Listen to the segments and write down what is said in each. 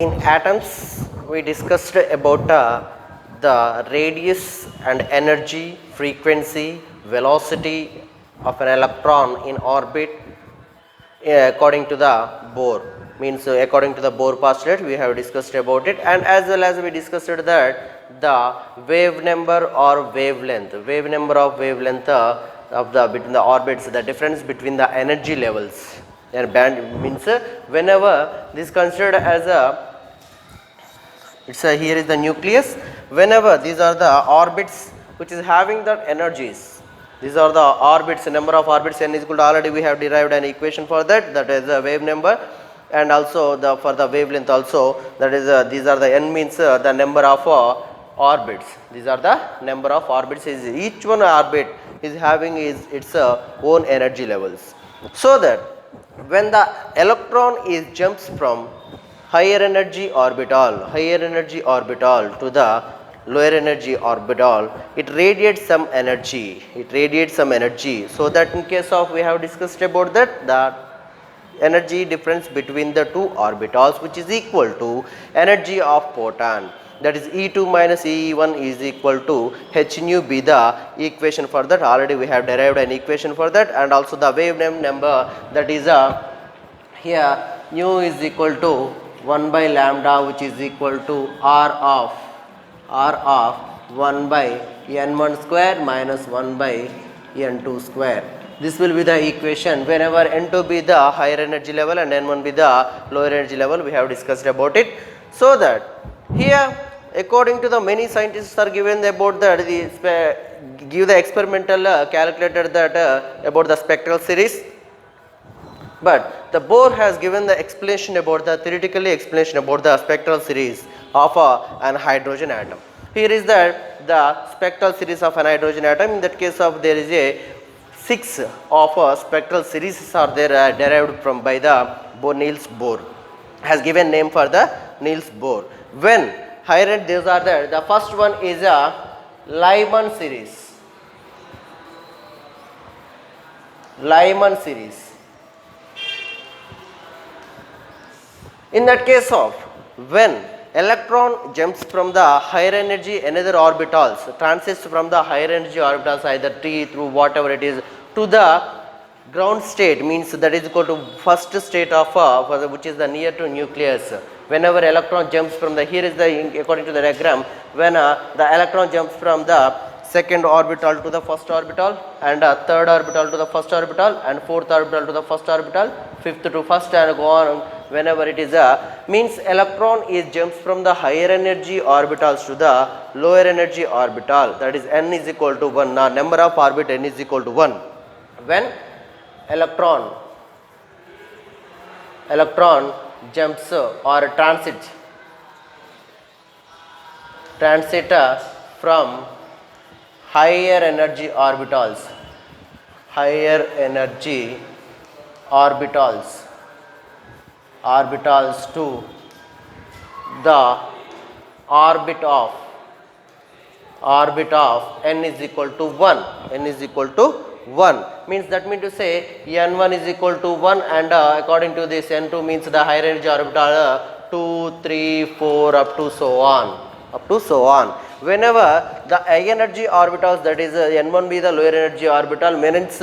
In atoms, we discussed about the radius and energy, frequency, velocity of an electron in orbit according to the Bohr. Means according to the Bohr postulate, we have discussed about it, and as well as we discussed that the wave number or wavelength, of the between the orbits, the difference between the energy levels. And band means whenever this considered as a here is the nucleus. Whenever these are the orbits which is having the energies, these are the orbits, number of orbits n is equal to, already we have derived an equation for that, that is the wave number, and also the for the wavelength also, that is these are the n means the number of orbits. These are the number of orbits. Is each one orbit is having its own energy levels, so that when the electron is jumps from higher energy orbital to the lower energy orbital, it radiates some energy, so that in case of, we have discussed about that, the energy difference between the two orbitals, which is equal to energy of photon, that is E2 minus E1 is equal to h nu, be the equation for that. Already we have derived an equation for that, and also the wavelength number, that is here nu is equal to 1 by lambda, which is equal to r of 1 by n1 square minus 1 by n2 square. This will be the equation whenever n2 be the higher energy level and n1 be the lower energy level. We have discussed about it. So that here, according to the many scientists are given about that, give the experimental calculator that about the spectral series. But the Bohr has given the explanation about the theoretically explanation about the spectral series of an hydrogen atom. Here is that the spectral series of an hydrogen atom. In that case of, there is a 6 of spectral series are there derived from by the Niels Bohr, has given name for the Niels Bohr. When higher these are there, the first one is a Lyman series. In that case of, when electron jumps from the higher energy another orbitals, transits from the higher energy orbitals, either T through whatever it is, to the ground state, means that is equal to first state of which is the near to nucleus. Whenever electron jumps from the, here is the, according to the diagram, when the electron jumps from the second orbital to the first orbital, and third orbital to the first orbital, and fourth orbital to the first orbital, fifth to first, and go on. Whenever it is means electron is jumps from the higher energy orbitals to the lower energy orbital, that is n is equal to 1, number of orbit n is equal to 1. When electron jumps or transit from higher energy orbitals to the orbit of n is equal to 1, means that mean to say n1 is equal to 1, and according to this n2 means the higher energy orbital 2, 3, 4 up to so on. Whenever the high energy orbitals, that is n1 be the lower energy orbital, means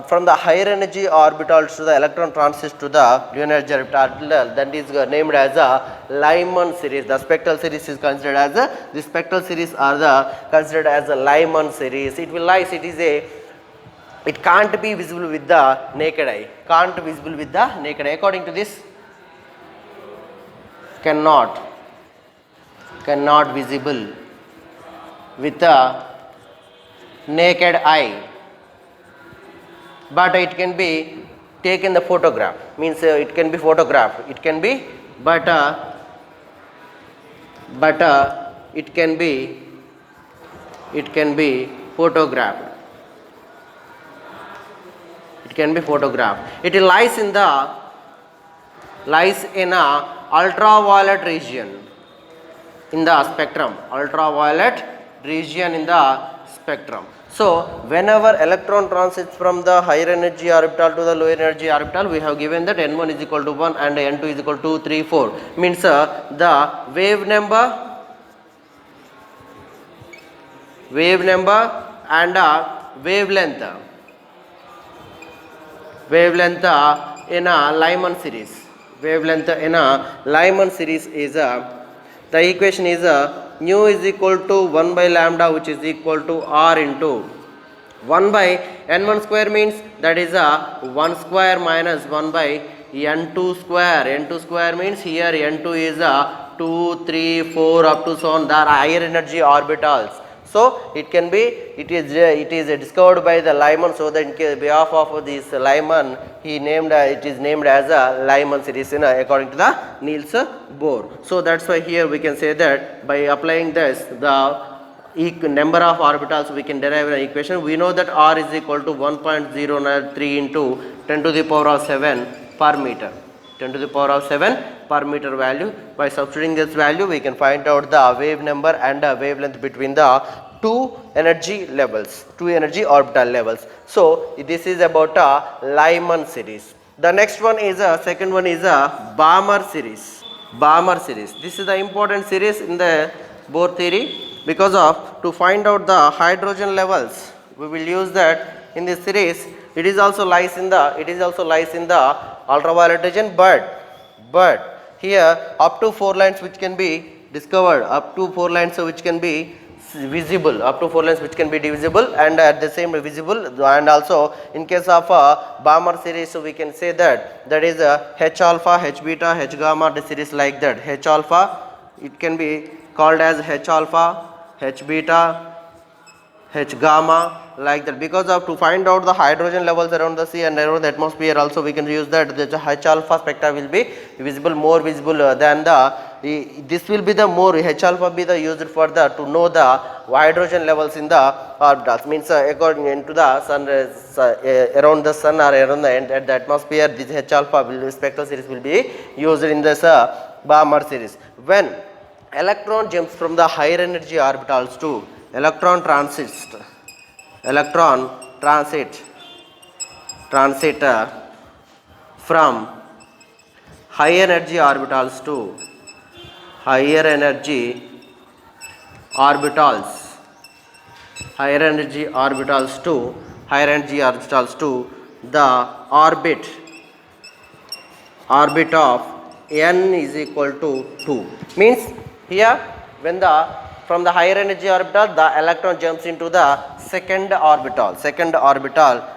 from the higher energy orbitals to the electron transits to the lower energy orbital, that is named as a Lyman series. The spectral series is considered as the spectral series are considered as a Lyman series. It will lies, it can't be visible with the naked eye. According to this, cannot visible with the naked eye, but it can be taken the photograph, means it can be photographed, it can be photographed. It lies in a ultraviolet region in the spectrum, So whenever electron transits from the higher energy orbital to the lower energy orbital, we have given that n1 is equal to 1 and n2 is equal to 2, 3, 4. Means the wave number and wavelength in a Lyman series. Wavelength in a Lyman series is the equation is nu is equal to 1 by lambda, which is equal to r into 1 by n1 square, means that is 1 square minus 1 by n2 square. N2 square means here n2 is 2, 3, 4 up to so on, the higher energy orbitals. So it can be, it is discovered by the Lyman. So that in behalf of this Lyman, he named it is named as a Lyman series according to the Niels Bohr. So that's why here we can say that by applying this, the number of orbitals, we can derive an equation. We know that r is equal to 1.093 into 10 to the power of 7 per meter. 10 to the power of 7 per meter value. By substituting this value, we can find out the wave number and wavelength between the two energy levels, two energy orbital levels. So this is about a Lyman series. The next one is second one is a Balmer series. Balmer series. This is the important series in the Bohr theory, because of to find out the hydrogen levels, we will use that in this series. It is also lies in the ultraviolet region, but here up to 4 lines which can be discovered, up to 4 lines which can be visible, up to 4 lines which can be divisible and at the same visible. And also in case of Balmer series, so we can say that is H alpha, H beta, H gamma, the series like that. H alpha, it can be called as H alpha, H beta, H gamma, like that. Because of to find out the hydrogen levels around the sea and around the atmosphere, also we can use that the H alpha spectra will be visible, more visible than the this will be the more H alpha be the used for the to know the hydrogen levels in the orbitals. Means according to the sun, around the sun or around the at the atmosphere, this H alpha will spectral series will be used in this Balmer series. When electron jumps from the higher energy orbitals to electron transit from higher energy orbitals to higher energy orbitals to the orbit of n is equal to 2. Means here when the from the higher energy orbital, the electron jumps into the second orbital,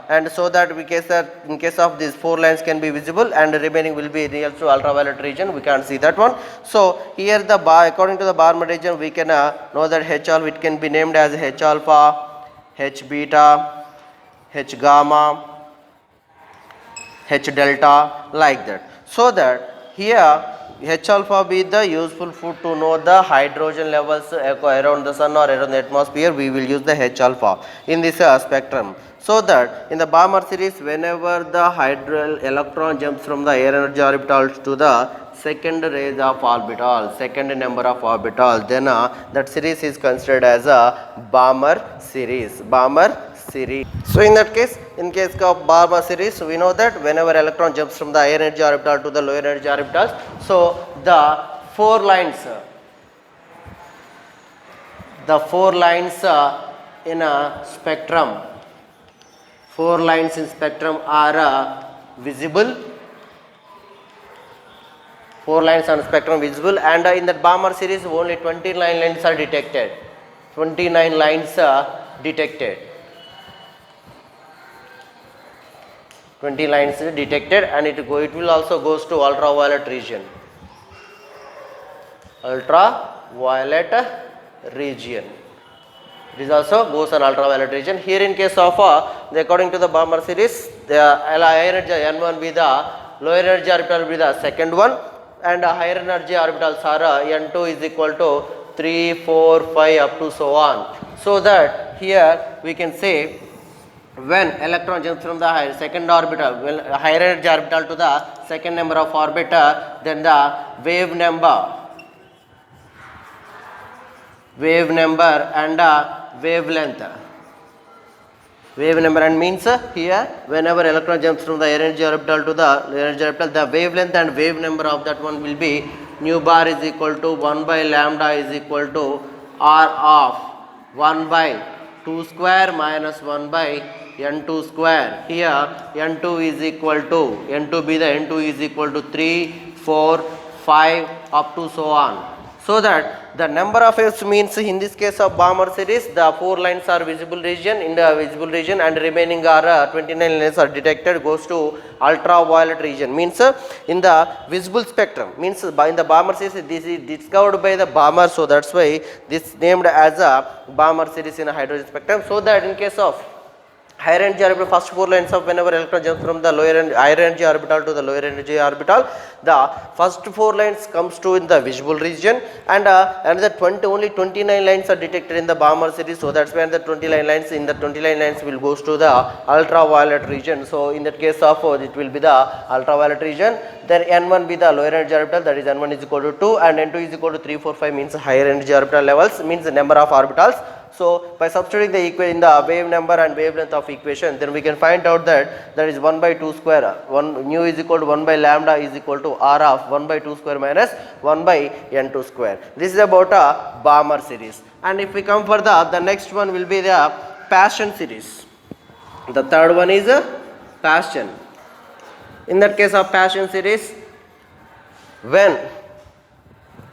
and so that in case of these 4 lines can be visible and the remaining will be real to ultraviolet region, we can't see that one. So here the according to the Balmer region, we can know that H alpha, it can be named as H alpha, H beta, H gamma, H delta, like that. So that here H alpha be the useful food to know the hydrogen levels around the sun or around the atmosphere. We will use the H alpha in this spectrum. So that in the Balmer series, whenever the electron jumps from the higher energy orbitals to the second range of orbital, second number of orbital, then that series is considered as a Balmer series. So in that case, in case of Balmer series, we know that whenever electron jumps from the higher energy orbital to the lower energy orbitals, so the 4 lines in a spectrum, 4 lines in spectrum are visible. 4 lines on spectrum visible, and in that Balmer series only 29 lines are detected. 29 lines detected. 20 lines detected, and it will also goes to ultraviolet region. This also goes on ultraviolet region. Here in case of according to the Balmer series, the higher energy n1 be the lower energy orbital be the second one, and higher energy orbitals are n2 is equal to 3, 4, 5 up to so on. So that here we can say when electron jumps from the second orbital, higher energy orbital to the second number of orbit, then the wave number and wavelength wave number, and means here whenever electron jumps from the energy orbital to the energy orbital, the wavelength and wave number of that one will be nu bar is equal to 1 by lambda is equal to r of 1 by 2 square minus 1 by n2 square. Here n2 is equal to, n2 be the n2 is equal to 3, 4, 5 up to so on. So that the number of waves means in this case of Balmer series, the 4 lines are visible region, in the visible region, and remaining are 29 lines are detected, goes to ultraviolet region. Means in the visible spectrum, means in the Balmer series, this is discovered by the Balmer, so that's why this named as a Balmer series in a hydrogen spectrum. So that in case of higher energy orbital, first 4 lines of whenever electron jumps from the higher energy orbital to the lower energy orbital, the first 4 lines comes to in the visible region, and another only 29 lines are detected in the Balmer series. So that's when the 29 lines, in the 29 lines will goes to the ultraviolet region. So in that case of it will be the ultraviolet region. Then n1 be the lower energy orbital, that is n1 is equal to 2 and n2 is equal to 3, 4, 5 means higher energy orbital levels, means the number of orbitals. So by substituting the equation in the wave number and wavelength of equation, then we can find out that is 1 by 2 square, 1 nu is equal to 1 by lambda is equal to r of 1 by 2 square minus 1 by n2 square. This is about a Balmer series. And if we come for the next one will be the Paschen series. The third one is Paschen. In that case of Paschen series, when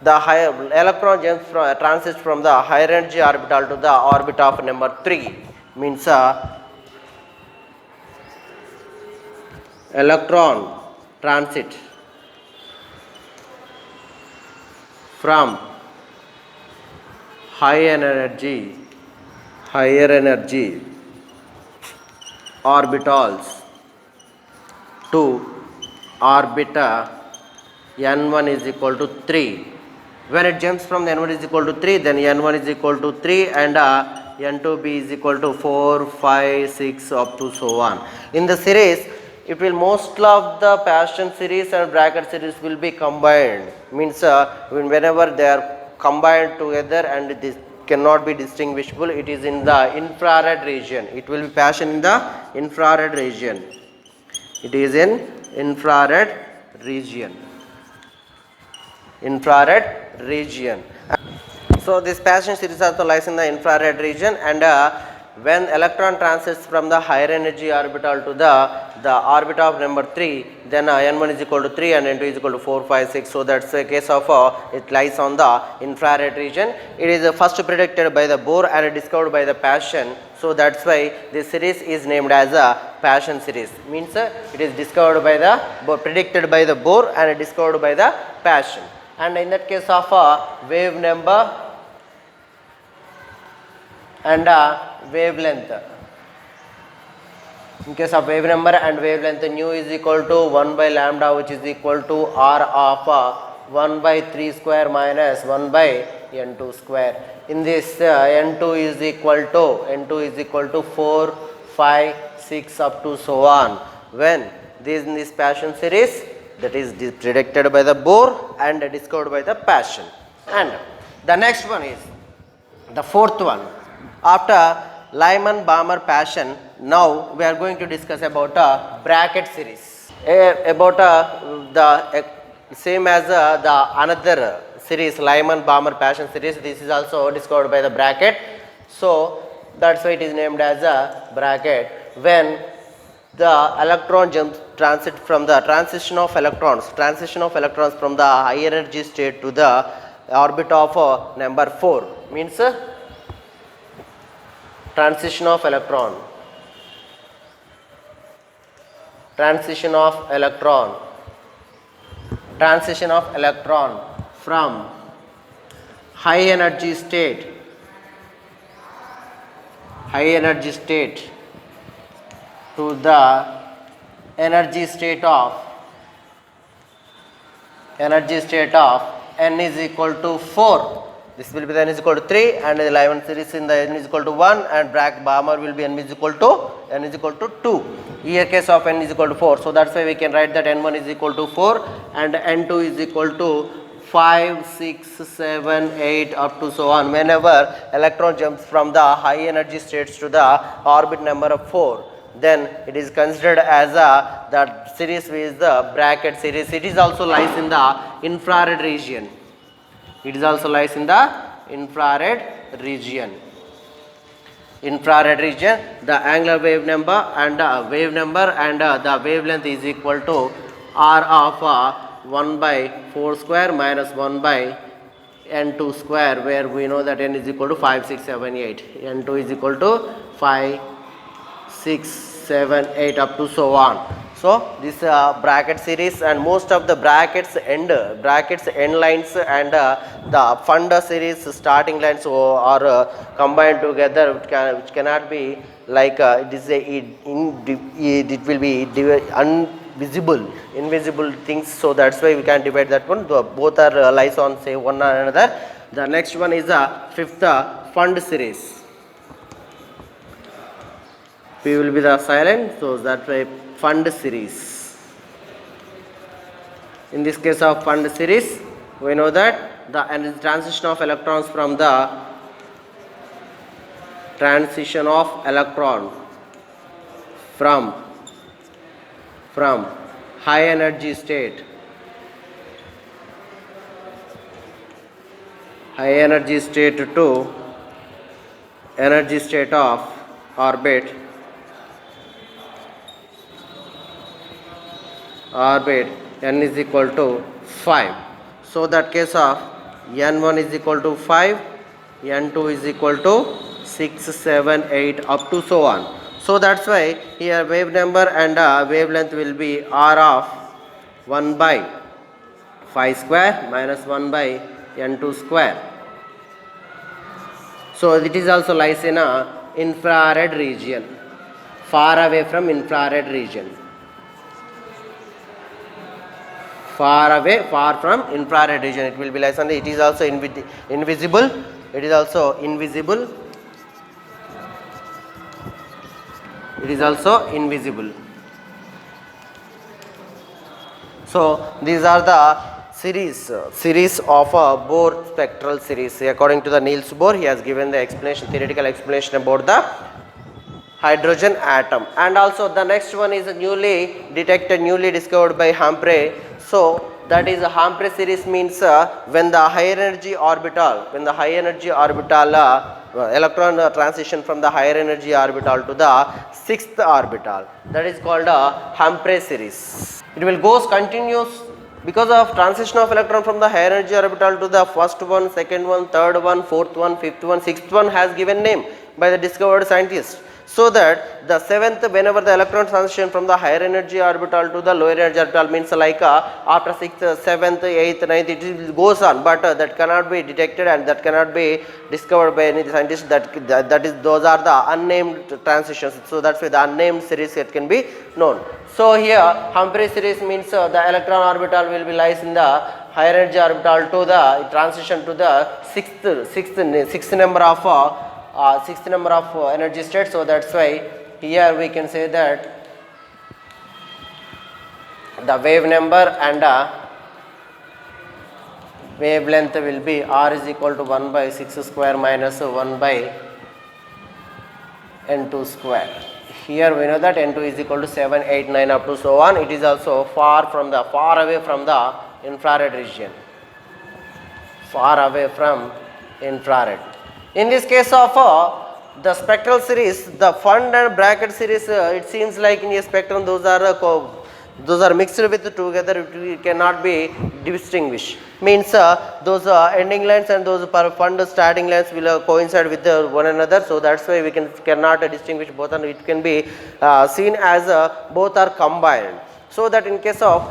the higher electron jumps transits from the higher energy orbital to the orbit of number 3, means electron transit from higher energy orbitals to orbiter n1 is equal to 3. When it jumps from the n1 is equal to 3, then n1 is equal to 3 and n2b is equal to 4, 5, 6 up to so on. In the series, it will most of the Paschen series and bracket series will be combined. Means whenever they are combined together and this cannot be distinguishable, it is in the infrared region. It will be Paschen in the infrared region. It is in infrared region. So this Paschen series also lies in the infrared region, and when electron transits from the higher energy orbital to the orbit of number 3, then n1 is equal to 3 and n2 is equal to 4, 5, 6. So that's a case of it lies on the infrared region. It is first predicted by the Bohr and discovered by the Paschen. So that's why this series is named as a Paschen series. Means it is discovered by the predicted by the Bohr and discovered by the Paschen. And in that case of wave number and wavelength, in case of wave number and wavelength, nu is equal to 1 by lambda, which is equal to r of 1 by 3 square minus 1 by n2 square. In this n2 is equal to 4, 5, 6 up to so on. When this Paschen series, that is predicted by the Bohr and discovered by the Paschen. And the next one is the fourth one. After Lyman, Balmer, Paschen, now we are going to discuss about a bracket series. About the same as the another series, Lyman, Balmer, Paschen series. This is also discovered by the bracket. So that's why it is named as a bracket. When the electron jumps transit from the transition of electrons from the higher energy state to the orbit of number 4, means transition of electron from high energy state to the energy state of n is equal to 4. This will be the n is equal to 3, and the Lyman series in the n is equal to 1, and Balmer will be n is equal to 2. Here case of n is equal to 4. So that's why we can write that n1 is equal to 4 and n2 is equal to 5, 6, 7, 8 up to so on. Whenever electron jumps from the high energy states to the orbit number of 4, then it is considered as a that series is the bracket series. It is also lies in the infrared region. It is also lies in the infrared region. Infrared region, the angular wave number and the wavelength is equal to r of 1 by 4 square minus 1 by n2 square, where we know that n is equal to 5, 6, 7, 8. n2 is equal to 5, 6, 7, 8 up to so on. So this bracket series, and most of the brackets end lines and the fund series starting lines are combined together, which cannot be like it is it will be invisible things. So that's why we can divide that one. Both are lies on say one or another. The next one is the fifth fund series. P will be the silent, so that way fund series. In this case of fund series, we know that the transition of electrons from high energy state to energy state of orbit n is equal to 5. So that case of n1 is equal to 5, n2 is equal to 6, 7, 8 up to so on. So that's why here wave number and wavelength will be r of 1 by 5 square minus 1 by n2 square. So it is also lies in a infrared region, far away from infrared region. Far from infrared region it will be lies on the, it is also invisible. It is also invisible. So these are the series of Bohr spectral series. According to the Niels Bohr, he has given the explanation, theoretical explanation about the hydrogen atom. And also the next one is newly discovered by Humphrey. So that is a Humphrey series means when the high energy orbital electron transition from the higher energy orbital to the sixth orbital, that is called a Humphrey series. It will goes continuous because of transition of electron from the higher energy orbital to the first one, second one, third one, fourth one, fifth one, sixth one has given name by the discovered scientist. So that the seventh, whenever the electron transition from the higher energy orbital to the lower energy orbital means like after 6th, 7th, 8th, 9th it goes on, but that cannot be detected and that cannot be discovered by any scientist. That is, those are the unnamed transitions. So that's why the unnamed series it can be known. So here Humphrey series means the electron orbital will be lies in the higher energy orbital to the transition to the sixth number of energy state. So that's why here we can say that the wave number and wavelength will be r is equal to 1 by 6 square minus 1 by n2 square. Here we know that n2 is equal to 7, 8, 9 up to so on. It is also far away from the infrared region. Far away from infrared. In this case of the spectral series, the fund and bracket series, it seems like in a spectrum those are mixed with together, it cannot be distinguished. Means those ending lines and those fund starting lines will coincide with one another. So that's why we cannot distinguish both, and it can be seen as both are combined. So that in case of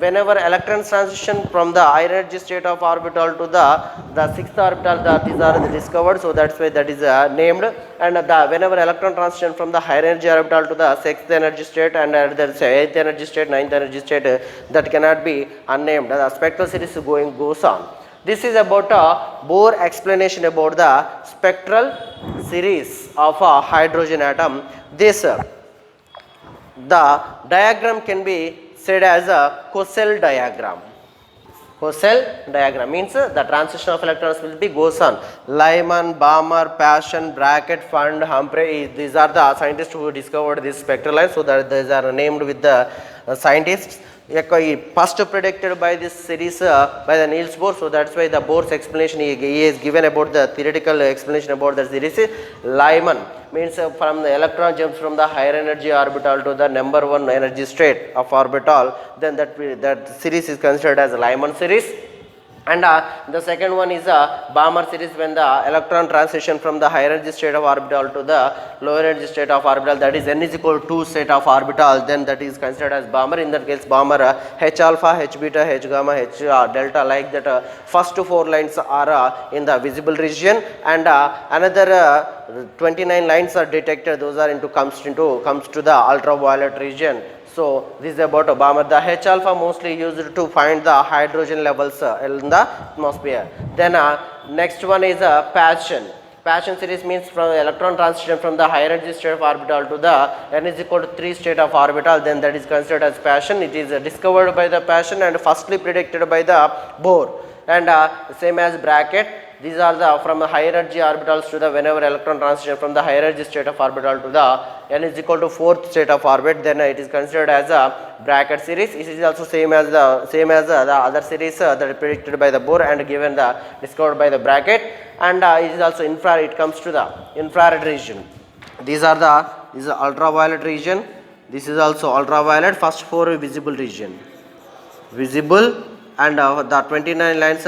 whenever electrons transition from the higher energy state of orbital to the sixth orbital, these are discovered. So that's why that is named. And whenever electron transition from the higher energy orbital to the sixth energy state and there is eighth energy state, ninth energy state, that cannot be unnamed. The spectral series goes on. This is about a Bohr explanation about the spectral series of a hydrogen atom. This the diagram can be said as a Cosell diagram. Hussel diagram means the transition of electrons will be goes on. Lyman, Balmer, Paschen, Brackett, Fund, Humphrey, these are the scientists who discovered this spectral line, so that these are named with the scientists. First predicted by this series by the Niels Bohr, so that's why the Bohr's explanation he is given about the theoretical explanation about the series. Lyman means from the electron jumps from the higher energy orbital to the number one energy state of orbital, then that series is considered as a Lyman series. And the second one is a Balmer series, when the electron transition from the higher energy state of orbital to the lower energy state of orbital, that is n is equal to 2 state of orbital, then that is considered as Balmer. In that case, Balmer H alpha, H beta, H gamma, H delta, like that first 4 lines are in the visible region, and another 29 lines are detected, those are comes to the ultraviolet region. So this is about Balmer. The H alpha mostly used to find the hydrogen levels in the atmosphere. Then next one is Paschen. Paschen series means from electron transition from the higher energy state of orbital to the n is equal to 3 state of orbital, then that is considered as Paschen. It is discovered by the Paschen and firstly predicted by the Bohr. And same as Brackett. These are the from the higher energy orbitals to the whenever electron transition from the higher energy state of orbital to the n is equal to 4th state of orbit, then it is considered as a Brackett series. It is also same as the other series that is predicted by the Bohr and given the discovered by the Brackett. And it is also infrared. It comes to the infrared region. This is ultraviolet region. This is also ultraviolet. First 4 visible region, visible, and the 29 lines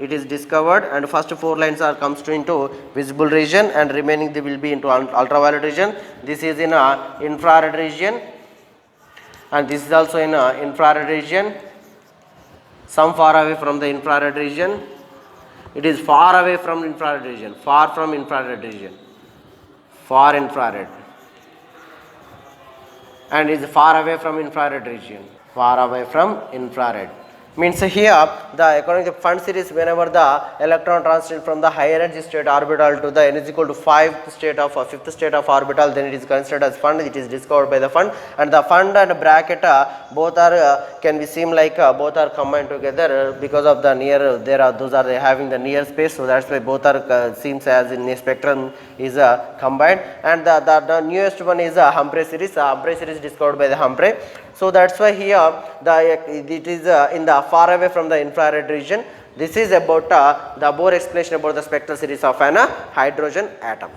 it is discovered, and first 4 lines are comes to into visible region, and remaining they will be into ultraviolet region. This is in infrared region, and this is also in infrared region, some far away from the infrared region. It is far away from infrared region, far from infrared region, far infrared, and is far away from infrared region, far away from infrared. Means here the according to Fund series, whenever the electron transition from the higher energy state orbital to the n is equal to 5th state of orbital, then it is considered as Fund. It is discovered by the Fund, and the Fund and Brackett both are can be seem like both are combined together because of the near those are having the near space, so that's why both are seems as in the spectrum is combined. And the newest one is Humphrey series. Humphrey series discovered by the Humphrey. So that's why here it is in the far away from the infrared region. This is about the Bohr explanation about the spectral series of an hydrogen atom.